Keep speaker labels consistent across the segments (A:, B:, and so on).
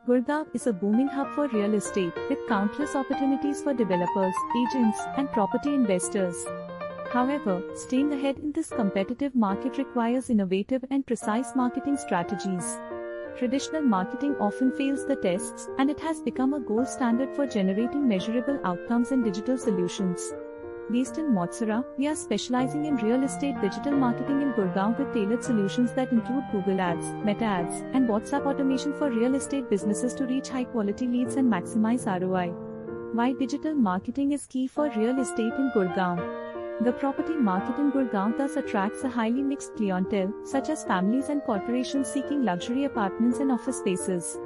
A: Gurgaon is a booming hub for real estate, with countless opportunities for developers, agents, and property investors. However, staying ahead in this competitive market requires innovative and precise marketing strategies. Traditional marketing often fails the tests, and it has become a gold standard for generating measurable outcomes in digital solutions. Based in Matsura, we are specializing in real estate digital marketing in Gurgaon with tailored solutions that include Google Ads, Meta Ads, and WhatsApp automation for real estate businesses to reach high-quality leads and maximize ROI. Why digital marketing is key for real estate in Gurgaon? The property market in Gurgaon thus attracts a highly mixed clientele, such as families and corporations seeking luxury apartments and office spaces.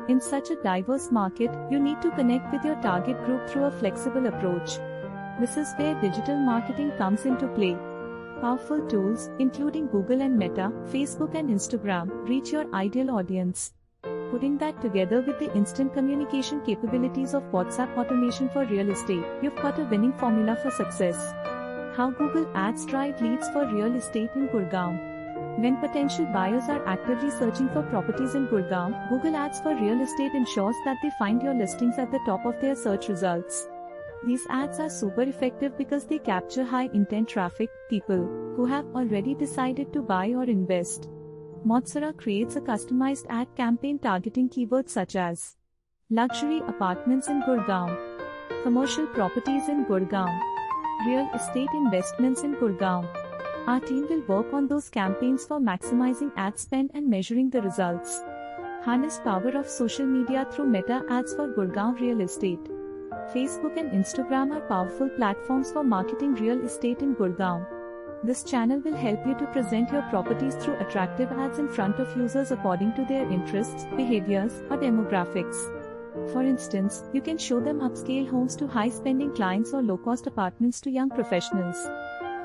A: In such a diverse market, you need to connect with your target group through a flexible approach. This is where digital marketing comes into play. Powerful tools, including Google and Meta, Facebook and Instagram, reach your ideal audience. Putting that together with the instant communication capabilities of WhatsApp automation for real estate, you've got a winning formula for success. How Google Ads drive leads for real estate in Gurgaon. When potential buyers are actively searching for properties in Gurgaon, Google Ads for real estate ensures that they find your listings at the top of their search results. These ads are super effective because they capture high-intent traffic, people who have already decided to buy or invest. Matsura creates a customized ad campaign targeting keywords such as luxury apartments in Gurgaon, commercial properties in Gurgaon, real estate investments in Gurgaon. Our team will work on those campaigns for maximizing ad spend and measuring the results. Harness power of social media through Meta Ads for Gurgaon real estate. Facebook and Instagram are powerful platforms for marketing real estate in Gurgaon. This channel will help you to present your properties through attractive ads in front of users according to their interests, behaviors, or demographics. For instance, you can show them upscale homes to high-spending clients or low-cost apartments to young professionals.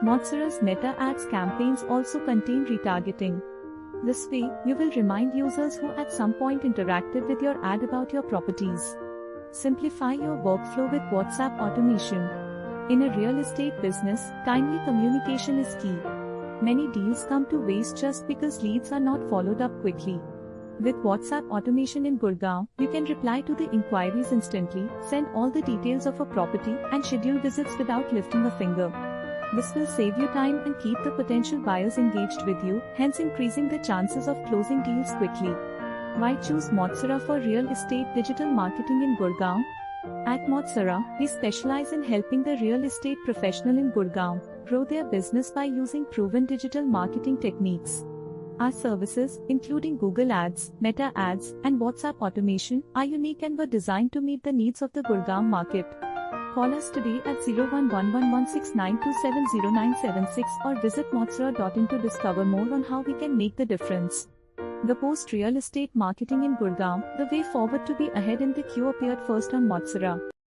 A: Matsura's Meta Ads campaigns also contain retargeting. This way, you will remind users who at some point interacted with your ad about your properties. Simplify your workflow with WhatsApp automation. In a real estate business, timely communication is key. Many deals come to waste just because leads are not followed up quickly. With WhatsApp automation in Gurgaon, you can reply to the inquiries instantly, send all the details of a property, and schedule visits without lifting a finger. This will save you time and keep the potential buyers engaged with you, hence increasing the chances of closing deals quickly. Why choose Matsura for real estate digital marketing in Gurgaon? At Matsura, we specialize in helping the real estate professional in Gurgaon grow their business by using proven digital marketing techniques. Our services, including Google Ads, Meta Ads, and WhatsApp automation, are unique and were designed to meet the needs of the Gurgaon market. Call us today at 011116927096 or visit matsura.in to discover more on how we can make the difference. The post real estate marketing in Gurgaon, the way forward to be ahead in the queue appeared first on Matsura.